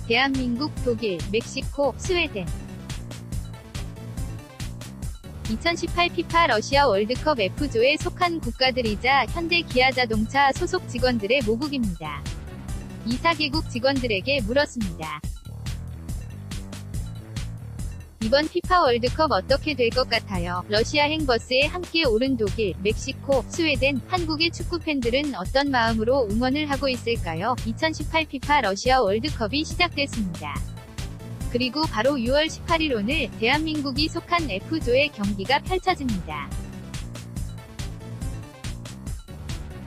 대한민국, 독일, 멕시코, 스웨덴. 2018 피파 러시아 월드컵 F조에 속한 국가들이자 현대 기아자동차 소속 직원들의 모국입니다. 이 4개국 직원들에게 물었습니다. 이번 피파 월드컵 어떻게 될 것 같아요? 러시아행 버스에 함께 오른 독일, 멕시코, 스웨덴, 한국의 축구 팬들은 어떤 마음으로 응원을 하고 있을까요? 2018 피파 러시아 월드컵이 시작됐습니다. 그리고 바로 6월 18일 오늘 대한민국이 속한 F조의 경기가 펼쳐집니다.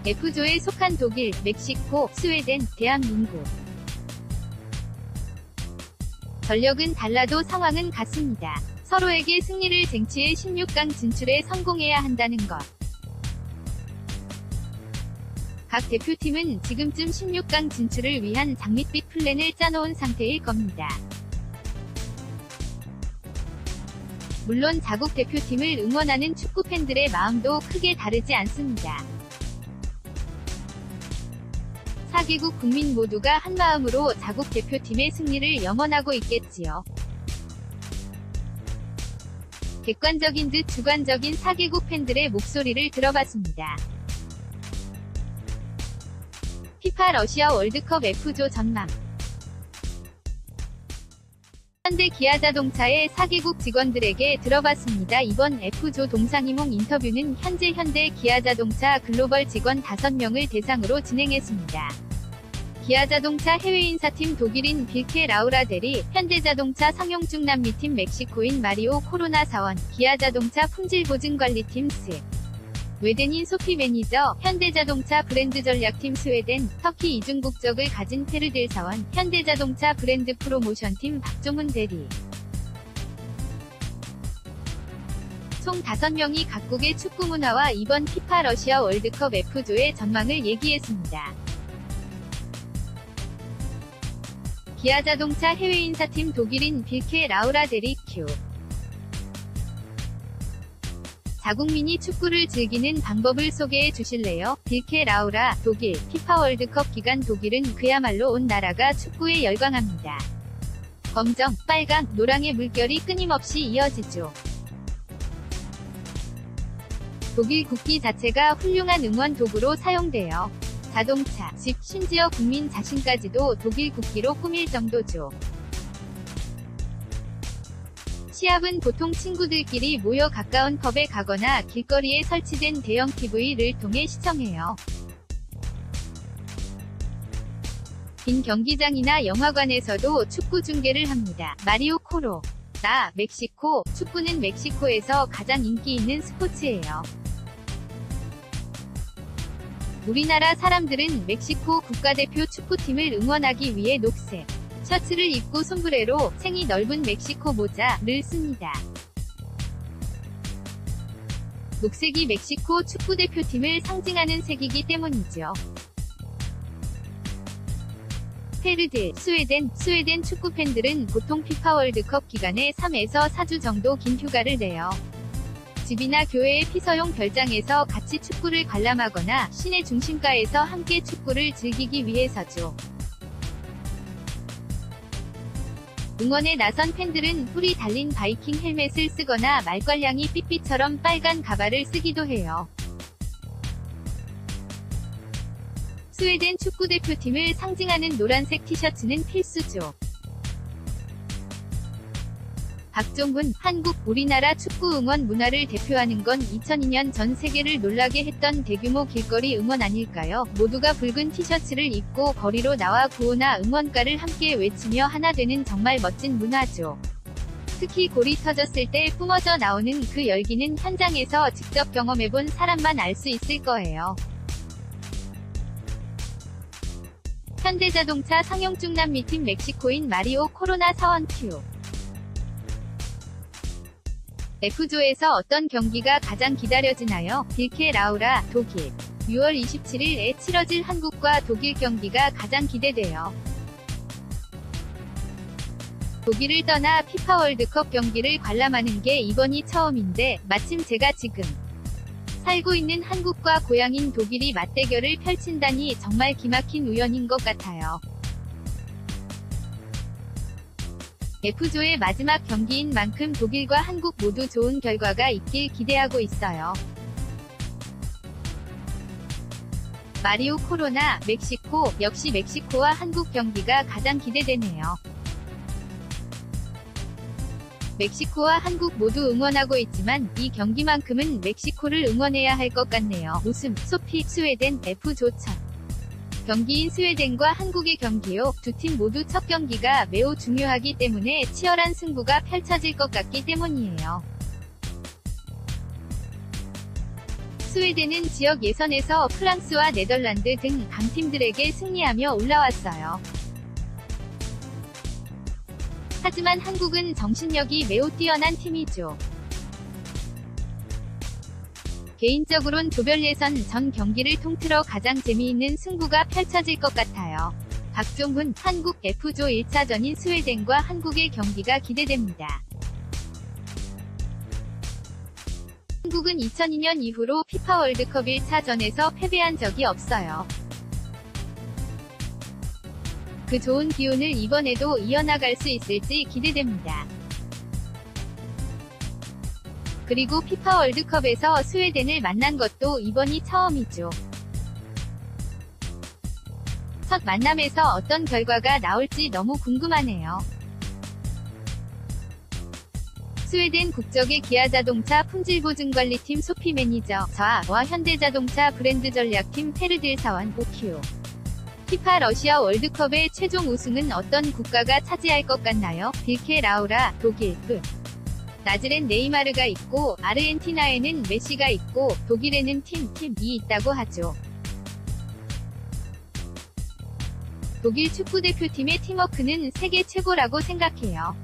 F조에 속한 독일, 멕시코, 스웨덴, 대한민국. 전력은 달라도 상황은 같습니다. 서로에게 승리를 쟁취해 16강 진출에 성공해야 한다는 것. 각 대표팀은 지금쯤 16강 진출을 위한 장밋빛 플랜을 짜놓은 상태일 겁니다. 물론 자국 대표팀을 응원하는 축구 팬들의 마음도 크게 다르지 않습니다. 4개국 국민 모두가 한마음으로 자국 대표팀의 승리를 염원하고 있겠지요. 객관적인 듯 주관적인 4개국 팬들의 목소리를 들어봤습니다. 피파 러시아 월드컵 F조 전망. 현대 기아자동차의 4개국 직원들에게 들어봤습니다. 이번 F조 동상이몽 인터뷰는 현재 현대 기아자동차 글로벌 직원 5명을 대상으로 진행했습니다. 기아자동차 해외인사팀 독일인 빌케 라우라 대리, 현대자동차 상용중 남미팀 멕시코인 마리오 코로나 사원, 기아자동차 품질보증관리팀 스웨덴인 소피 매니저, 현대자동차 브랜드 전략팀 스웨덴, 터키 이중 국적을 가진 페르딜 사원, 현대자동차 브랜드 프로모션팀 박종훈 대리. 총 5명이 각국의 축구 문화와 이번 피파 러시아 월드컵 F조의 전망을 얘기했습니다. 기아자동차 해외인사팀 독일인 빌케 라우라 대리 큐. 자국민이 축구를 즐기는 방법을 소개해 주실래요? 빌케 라우라, 독일, 피파 월드컵 기간 독일은 그야말로 온 나라가 축구에 열광합니다. 검정, 빨강, 노랑의 물결이 끊임없이 이어지죠. 독일 국기 자체가 훌륭한 응원 도구로 사용돼요. 자동차, 집, 심지어 국민 자신까지도 독일 국기로 꾸밀 정도죠. 시합은 보통 친구들끼리 모여 가까운 펍에 가거나 길거리에 설치된 대형 TV를 통해 시청해요. 빈 경기장이나 영화관에서도 축구 중계를 합니다. 마리오 코로나 멕시코, 축구는 멕시코에서 가장 인기 있는 스포츠예요. 우리나라 사람들은 멕시코 국가대표 축구팀을 응원하기 위해 녹색 셔츠를 입고 솜브레로, 챙이 넓은 멕시코 모자를 씁니다. 녹색이 멕시코 축구대표팀을 상징하는 색이기 때문이죠. 페르딜, 스웨덴 축구 팬들은 보통 피파 월드컵 기간에 3에서 4주 정도 긴 휴가를 내요. 집이나 교회의 피서용 별장에서 같이 축구를 관람하거나 시내 중심가에서 함께 축구를 즐기기 위해서죠. 응원에 나선 팬들은 뿔이 달린 바이킹 헬멧을 쓰거나 말괄량이 삐삐처럼 빨간 가발을 쓰기도 해요. 스웨덴 축구대표팀을 상징하는 노란색 티셔츠는 필수죠. 박종훈, 한국, 우리나라 축구 응원 문화를 대표하는 건 2002년 전 세계를 놀라게 했던 대규모 길거리 응원 아닐까요? 모두가 붉은 티셔츠를 입고 거리로 나와 구호나 응원가를 함께 외치며 하나 되는 정말 멋진 문화죠. 특히 골이 터졌을 때 뿜어져 나오는 그 열기는 현장에서 직접 경험해본 사람만 알 수 있을 거예요. 현대자동차 상용중 남미팀 멕시코인 마리오 코로나 사원 큐. F조에서 어떤 경기가 가장 기다려지나요? 빌케 라우라, 독일. 6월 27일에 치러질 한국과 독일 경기가 가장 기대돼요. 독일을 떠나 피파 월드컵 경기를 관람하는 게 이번이 처음인데 마침 제가 지금 살고 있는 한국과 고향인 독일이 맞대결을 펼친다니 정말 기막힌 우연인 것 같아요. F조의 마지막 경기인 만큼 독일과 한국 모두 좋은 결과가 있길 기대하고 있어요. 마리오 코로나, 멕시코, 역시 멕시코와 한국 경기가 가장 기대되네요. 멕시코와 한국 모두 응원하고 있지만 이 경기만큼은 멕시코를 응원해야 할 것 같네요. 웃음, 소피, 스웨덴, F조 첫 경기인 스웨덴과 한국의 경기요. 두 팀 모두 첫 경기가 매우 중요하기 때문에 치열한 승부가 펼쳐질 것 같기 때문이에요. 스웨덴은 지역 예선에서 프랑스와 네덜란드 등 강팀들에게 승리하며 올라왔어요. 하지만 한국은 정신력이 매우 뛰어난 팀이죠. 개인적으론 조별 예선 전 경기를 통틀어 가장 재미있는 승부가 펼쳐질 것 같아요. 박종훈, 한국 F조 1차전인 스웨덴과 한국의 경기가 기대됩니다. 한국은 2002년 이후로 피파 월드컵 1차전에서 패배한 적이 없어요. 그 좋은 기운을 이번에도 이어나갈 수 있을지 기대됩니다. 그리고 피파 월드컵에서 스웨덴을 만난 것도 이번이 처음이죠. 첫 만남에서 어떤 결과가 나올지 너무 궁금하네요. 스웨덴 국적의 기아자동차 품질보증관리팀 소피 매니저 자와 현대자동차 브랜드 전략팀 페르딜 사원 오큐. 피파 러시아 월드컵의 최종 우승은 어떤 국가가 차지할 것 같나요? 빌케 라우라, 독일, 나즈렌 네이마르가 있고 아르헨티나에는 메시가 있고 독일에는 팀이 있다고 하죠. 독일 축구대표팀의 팀워크는 세계 최고라고 생각해요.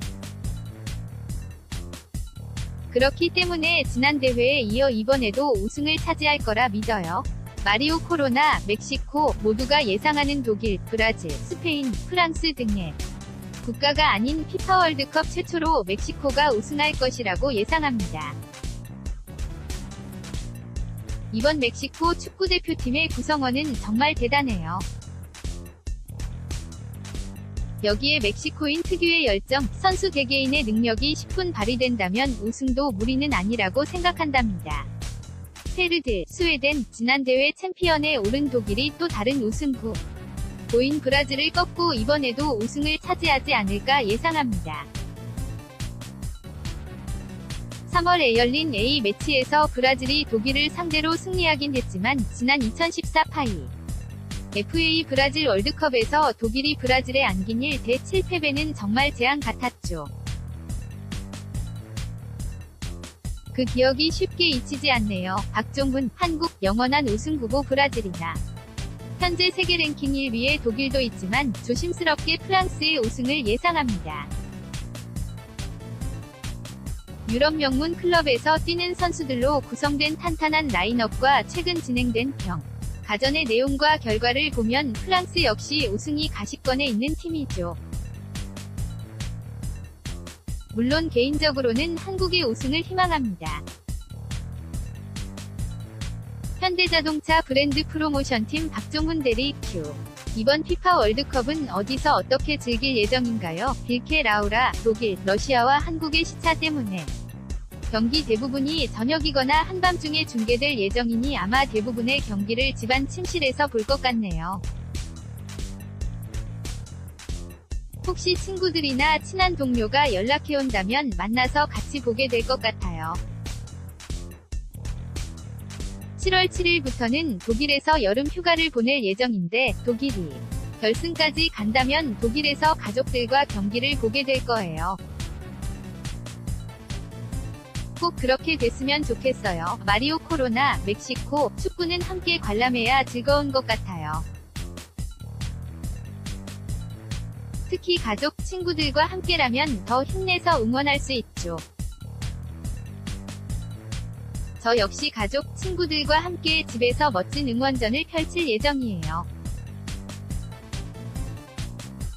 그렇기 때문에 지난 대회에 이어 이번에도 우승을 차지할 거라 믿어요. 마리오 코로나, 멕시코 모두가 예상하는 독일, 브라질, 스페인, 프랑스 등의 국가가 아닌 피파 월드컵 최초로 멕시코가 우승할 것이라고 예상합니다. 이번 멕시코 축구대표팀의 구성원은 정말 대단해요. 여기에 멕시코인 특유의 열정, 선수 개개인의 능력이 10분 발휘된다면 우승도 무리는 아니라고 생각한답니다. 페르드, 스웨덴, 지난 대회 챔피언에 오른 독일이 또 다른 우승 후보인 브라질을 꺾고 이번에도 우승을 차지하지 않을까 예상합니다. 3월에 열린 A매치에서 브라질이 독일을 상대로 승리하긴 했지만 지난 2014 파이 FA 브라질 월드컵에서 독일이 브라질에 안긴 1대 7패배는 정말 재앙 같았죠. 그 기억이 쉽게 잊히지 않네요. 박종훈, 한국, 영원한 우승 후보 브라질이나 현재 세계 랭킹 1위의 독일도 있지만 조심스럽게 프랑스의 우승을 예상합니다. 유럽 명문 클럽에서 뛰는 선수들로 구성된 탄탄한 라인업과 최근 진행된 가전의 내용과 결과를 보면 프랑스 역시 우승이 가시권에 있는 팀이죠. 물론 개인적으로는 한국의 우승을 희망합니다. 현대자동차 브랜드 프로모션팀 박종훈 대리 큐. 이번 피파 월드컵은 어디서 어떻게 즐길 예정인가요? 빌케 라우라, 독일, 러시아와 한국의 시차 때문에 경기 대부분이 저녁이거나 한밤중에 중계될 예정이니 아마 대부분의 경기를 집안 침실에서 볼 것 같네요. 혹시 친구들이나 친한 동료가 연락해온다면 만나서 같이 보게 될 것 같아요. 7월 7일부터는 독일에서 여름 휴가를 보낼 예정인데 독일이 결승까지 간다면 독일에서 가족들과 경기를 보게 될 거예요. 꼭 그렇게 됐으면 좋겠어요. 마리오 코로나, 멕시코, 축구는 함께 관람해야 즐거운 것 같아요. 특히 가족, 친구들과 함께라면 더 힘내서 응원할 수 있죠. 저 역시 가족, 친구들과 함께 집에서 멋진 응원전을 펼칠 예정이에요.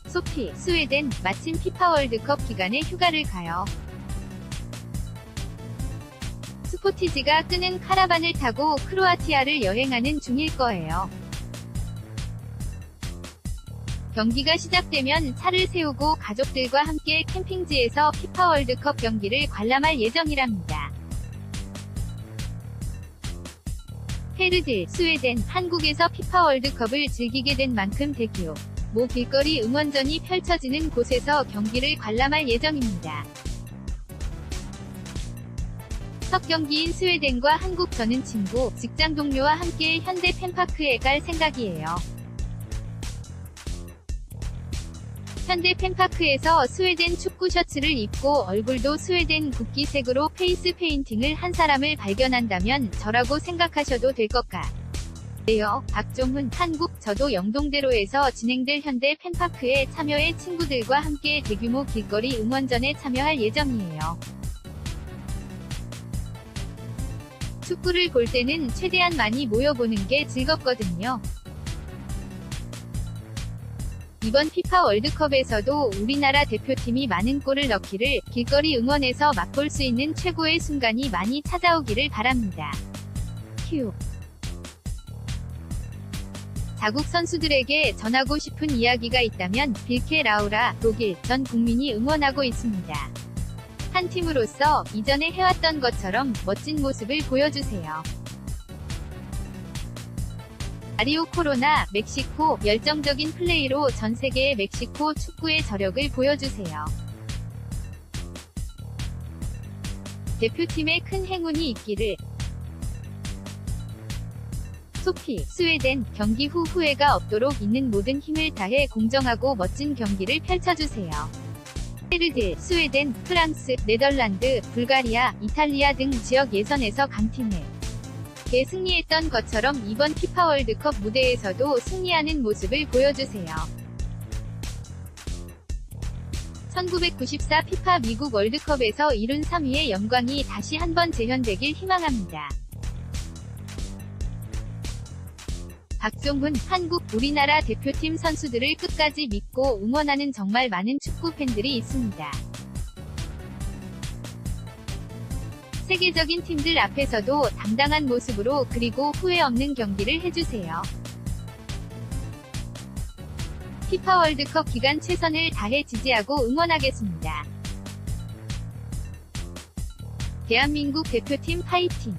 소피, 스웨덴, 마침 피파 월드컵 기간에 휴가를 가요. 스포티지가 끄는 카라반을 타고 크로아티아를 여행하는 중일 거예요. 경기가 시작되면 차를 세우고 가족들과 함께 캠핑지에서 피파 월드컵 경기를 관람할 예정이랍니다. 헤르드, 스웨덴, 한국에서 피파 월드컵을 즐기게 된 만큼 대규모 길거리 응원전이 펼쳐지는 곳에서 경기를 관람할 예정입니다. 첫 경기인 스웨덴과 한국전은 친구, 직장 동료와 함께 현대 팬파크에 갈 생각이에요. 현대 팬파크에서 스웨덴 축구 셔츠를 입고 얼굴도 스웨덴 국기색으로 페이스 페인팅을 한 사람을 발견한다면 저라고 생각하셔도 될 것 같아요. 박종훈, 한국, 저도 영동대로에서 진행될 현대 팬파크에 참여해 친구들과 함께 대규모 길거리 응원전에 참여할 예정이에요. 축구를 볼 때는 최대한 많이 모여보는 게 즐겁거든요. 이번 피파 월드컵에서도 우리나라 대표팀이 많은 골을 넣기를, 길거리 응원에서 맛볼 수 있는 최고의 순간이 많이 찾아오기를 바랍니다. 큐. 자국 선수들에게 전하고 싶은 이야기가 있다면 빌케 라우라, 독일, 전 국민이 응원하고 있습니다. 한 팀으로서 이전에 해왔던 것처럼 멋진 모습을 보여주세요. 마리오 코로나, 멕시코, 열정적인 플레이로 전 세계의 멕시코 축구의 저력을 보여주세요. 대표팀에 큰 행운이 있기를. 소피, 스웨덴, 경기 후 후회가 없도록 있는 모든 힘을 다해 공정하고 멋진 경기를 펼쳐주세요. 헤르드, 스웨덴, 프랑스, 네덜란드, 불가리아, 이탈리아 등 지역 예선에서 강팀을 승리했던 것처럼 이번 피파 월드컵 무대에서도 승리하는 모습을 보여주세요. 1994 피파 미국 월드컵에서 이룬 3위의 영광이 다시 한번 재현되길 희망합니다. 박종훈, 한국, 우리나라 대표팀 선수들을 끝까지 믿고 응원하는 정말 많은 축구 팬들이 있습니다. 세계적인 팀들 앞에서도 당당한 모습으로 그리고 후회 없는 경기를 해주세요. 피파 월드컵 기간 최선을 다해 지지하고 응원하겠습니다. 대한민국 대표팀 파이팅!